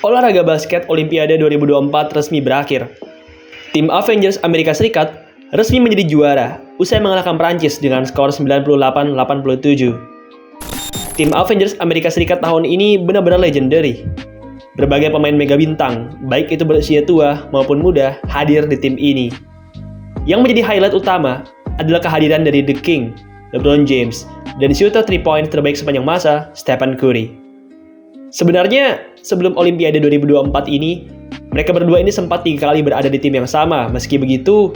Olahraga basket Olimpiade 2024 resmi berakhir. Tim Avengers Amerika Serikat resmi menjadi juara usai mengalahkan Prancis dengan skor 98-87. Tim Avengers Amerika Serikat tahun ini benar-benar legendary. Berbagai pemain mega bintang, baik itu berusia tua maupun muda, hadir di tim ini. Yang menjadi highlight utama adalah kehadiran dari The King, LeBron James, dan shooter 3-point terbaik sepanjang masa, Stephen Curry. Sebenarnya, sebelum Olimpiade 2024 ini, mereka berdua ini sempat 3 kali berada di tim yang sama. Meski begitu,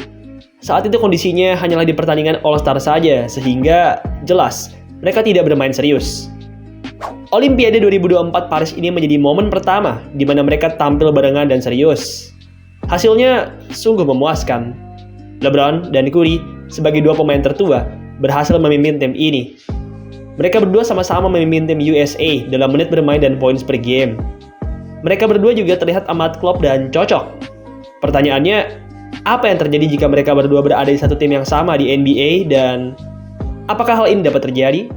saat itu kondisinya hanyalah di pertandingan All-Star saja, sehingga jelas mereka tidak bermain serius. Olimpiade 2024 Paris ini menjadi momen pertama di mana mereka tampil barengan dan serius. Hasilnya sungguh memuaskan. LeBron dan Curry sebagai dua pemain tertua berhasil memimpin tim ini. Mereka berdua sama-sama memimpin tim USA dalam menit bermain dan points per game. Mereka berdua juga terlihat amat klop dan cocok. Pertanyaannya, apa yang terjadi jika mereka berdua berada di satu tim yang sama di NBA dan apakah hal ini dapat terjadi?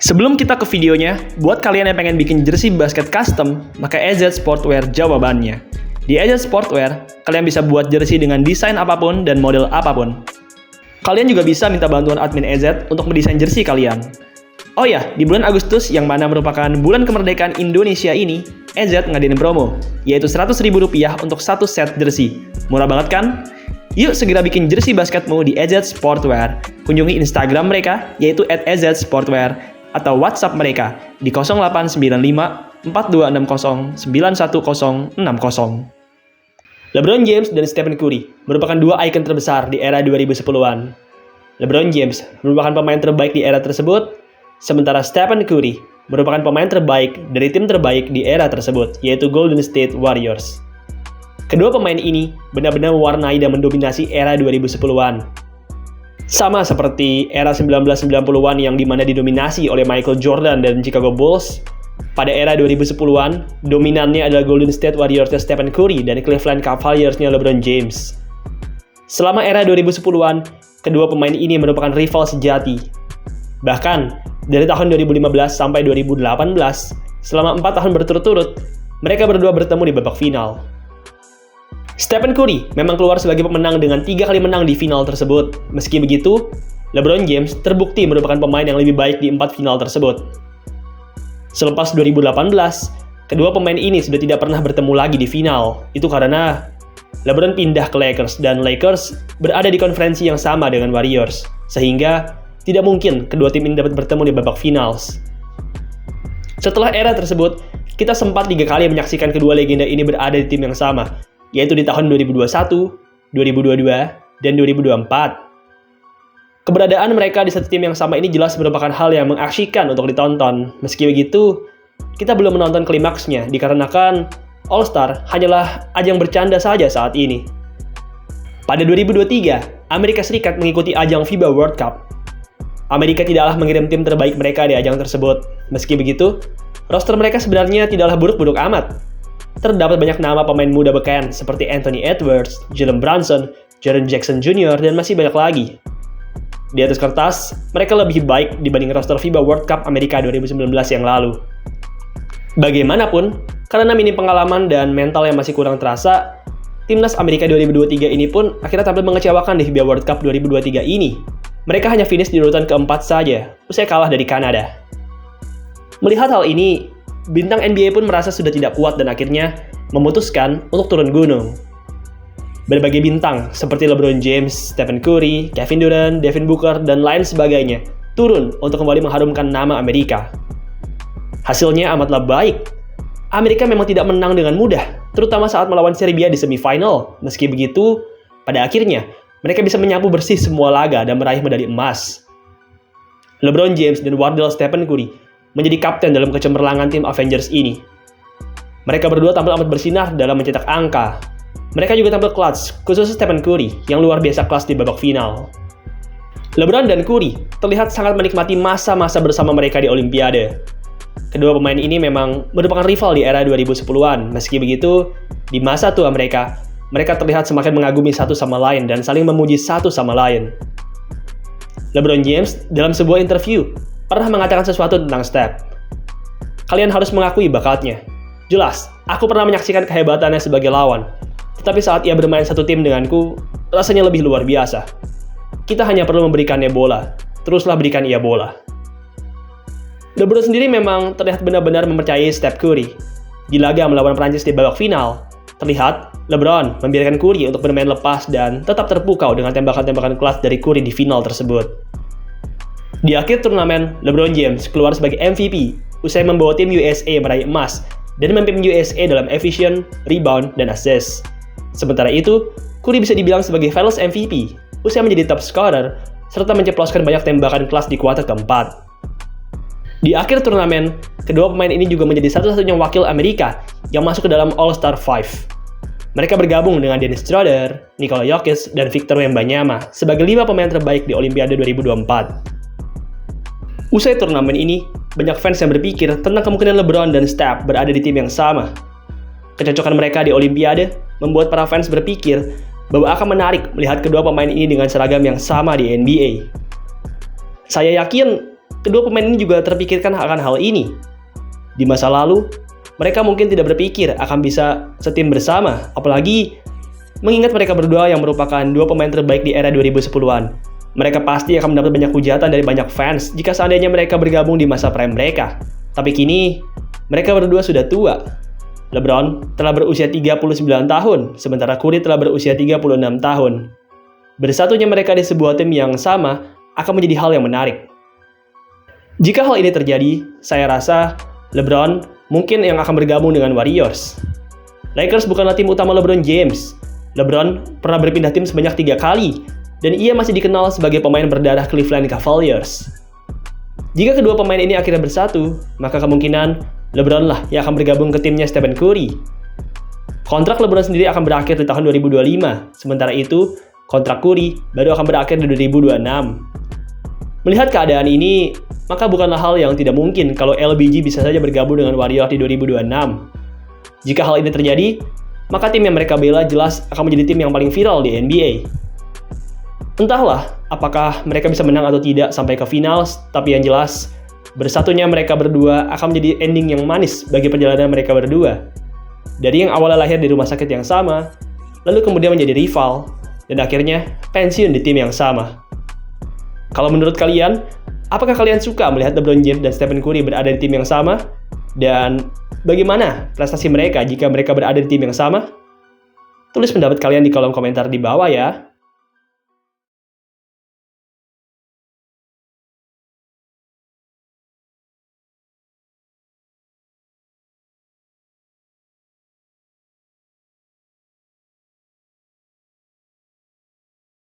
Sebelum kita ke videonya, buat kalian yang pengen bikin jersey basket custom, maka EZ Sportwear jawabannya. Di EZ Sportwear, kalian bisa buat jersey dengan desain apapun dan model apapun. Kalian juga bisa minta bantuan admin EZ untuk mendesain jersey kalian. Oh ya, di bulan Agustus yang mana merupakan bulan kemerdekaan Indonesia ini, EZ ngadain promo, yaitu Rp100.000 untuk satu set jersey. Murah banget kan? Yuk segera bikin jersey basketmu di EZ Sportwear. Kunjungi Instagram mereka, yaitu @EZSportwear, atau WhatsApp mereka di 0895 4260 91060. LeBron James dan Stephen Curry merupakan dua ikon terbesar di era 2010-an. LeBron James merupakan pemain terbaik di era tersebut, sementara Stephen Curry merupakan pemain terbaik dari tim terbaik di era tersebut, yaitu Golden State Warriors. Kedua pemain ini benar-benar mewarnai dan mendominasi era 2010-an. Sama seperti era 1990-an yang dimana didominasi oleh Michael Jordan dan Chicago Bulls, pada era 2010-an, dominannya adalah Golden State Warriors-nya Stephen Curry dan Cleveland Cavaliers-nya LeBron James. Selama era 2010-an, kedua pemain ini merupakan rival sejati. Bahkan, dari tahun 2015 sampai 2018, selama 4 tahun berturut-turut, mereka berdua bertemu di babak final. Stephen Curry memang keluar sebagai pemenang dengan 3 kali menang di final tersebut. Meski begitu, LeBron James terbukti merupakan pemain yang lebih baik di 4 final tersebut. Selepas 2018, kedua pemain ini sudah tidak pernah bertemu lagi di final. Itu karena LeBron pindah ke Lakers dan Lakers berada di konferensi yang sama dengan Warriors, sehingga tidak mungkin kedua tim ini dapat bertemu di babak finals. Setelah era tersebut, kita sempat 3 kali menyaksikan kedua legenda ini berada di tim yang sama, yaitu di tahun 2021, 2022, dan 2024. Keberadaan mereka di satu tim yang sama ini jelas merupakan hal yang mengasyikkan untuk ditonton. Meski begitu, kita belum menonton klimaksnya dikarenakan All-Star hanyalah ajang bercanda saja saat ini. Pada 2023, Amerika Serikat mengikuti ajang FIBA World Cup. Amerika tidaklah mengirim tim terbaik mereka di ajang tersebut. Meski begitu, roster mereka sebenarnya tidaklah buruk-buruk amat. Terdapat banyak nama pemain muda beken seperti Anthony Edwards, Jalen Brunson, Jaren Jackson Jr., dan masih banyak lagi. Di atas kertas, mereka lebih baik dibanding roster FIBA World Cup Amerika 2019 yang lalu. Bagaimanapun, karena minim pengalaman dan mental yang masih kurang terasa, timnas Amerika 2023 ini pun akhirnya tampil mengecewakan di FIBA World Cup 2023 ini. Mereka hanya finish di urutan keempat saja, usai kalah dari Kanada. Melihat hal ini, bintang NBA pun merasa sudah tidak kuat dan akhirnya memutuskan untuk turun gunung. Berbagai bintang seperti LeBron James, Stephen Curry, Kevin Durant, Devin Booker, dan lain sebagainya turun untuk kembali mengharumkan nama Amerika. Hasilnya amatlah baik. Amerika memang tidak menang dengan mudah, terutama saat melawan Serbia di semifinal. Meski begitu, pada akhirnya mereka bisa menyapu bersih semua laga dan meraih medali emas. LeBron James dan Wardell Stephen Curry menjadi kapten dalam kecemerlangan tim Avengers ini. Mereka berdua tampil amat bersinar dalam mencetak angka. Mereka juga tampil clutch, khususnya Stephen Curry yang luar biasa kelas di babak final. LeBron dan Curry terlihat sangat menikmati masa-masa bersama mereka di Olimpiade. Kedua pemain ini memang merupakan rival di era 2010-an. Meski begitu, di masa tua mereka terlihat semakin mengagumi satu sama lain dan saling memuji satu sama lain. LeBron James dalam sebuah interview pernah mengatakan sesuatu tentang Steph. Kalian harus mengakui bakatnya. Jelas, aku pernah menyaksikan kehebatannya sebagai lawan. Tetapi saat ia bermain satu tim denganku, rasanya lebih luar biasa. Kita hanya perlu memberikannya bola. Teruslah berikan ia bola. LeBron sendiri memang terlihat benar-benar mempercayai Steph Curry. Di laga melawan Prancis di babak final, terlihat LeBron membiarkan Curry untuk bermain lepas dan tetap terpukau dengan tembakan-tembakan kelas dari Curry di final tersebut. Di akhir turnamen, LeBron James keluar sebagai MVP usai membawa tim USA meraih emas dan memimpin USA dalam efisien, rebound, dan assist. Sementara itu, Curry bisa dibilang sebagai Finals MVP usai menjadi top scorer serta menceploskan banyak tembakan kelas di kuarter keempat. Di akhir turnamen, kedua pemain ini juga menjadi satu-satunya wakil Amerika yang masuk ke dalam All-Star 5. Mereka bergabung dengan Dennis Schroeder, Nikola Jokic, dan Victor Wembanyama sebagai 5 pemain terbaik di Olimpiade 2024. Usai turnamen ini, banyak fans yang berpikir tentang kemungkinan LeBron dan Steph berada di tim yang sama. Kecocokan mereka di Olimpiade membuat para fans berpikir bahwa akan menarik melihat kedua pemain ini dengan seragam yang sama di NBA. Saya yakin kedua pemain ini juga terpikirkan akan hal ini. Di masa lalu, mereka mungkin tidak berpikir akan bisa setim bersama, apalagi mengingat mereka berdua yang merupakan dua pemain terbaik di era 2010-an. Mereka pasti akan mendapat banyak hujatan dari banyak fans jika seandainya mereka bergabung di masa prime mereka. Tapi kini, mereka berdua sudah tua. LeBron telah berusia 39 tahun, sementara Curry telah berusia 36 tahun. Bersatunya mereka di sebuah tim yang sama akan menjadi hal yang menarik. Jika hal ini terjadi, saya rasa LeBron mungkin yang akan bergabung dengan Warriors. Lakers bukanlah tim utama LeBron James. LeBron pernah berpindah tim sebanyak 3 kali, dan ia masih dikenal sebagai pemain berdarah Cleveland Cavaliers. Jika kedua pemain ini akhirnya bersatu, maka kemungkinan LeBron lah yang akan bergabung ke timnya Stephen Curry. Kontrak LeBron sendiri akan berakhir di tahun 2025, sementara itu kontrak Curry baru akan berakhir di 2026. Melihat keadaan ini, maka bukanlah hal yang tidak mungkin kalau LBJ bisa saja bergabung dengan Warriors di 2026. Jika hal ini terjadi, maka tim yang mereka bela jelas akan menjadi tim yang paling viral di NBA. Entahlah apakah mereka bisa menang atau tidak sampai ke finals, tapi yang jelas, bersatunya mereka berdua akan menjadi ending yang manis bagi perjalanan mereka berdua. Dari yang awalnya lahir di rumah sakit yang sama, lalu kemudian menjadi rival, dan akhirnya pensiun di tim yang sama. Kalau menurut kalian, apakah kalian suka melihat LeBron James dan Stephen Curry berada di tim yang sama? Dan bagaimana prestasi mereka jika mereka berada di tim yang sama? Tulis pendapat kalian di kolom komentar di bawah ya.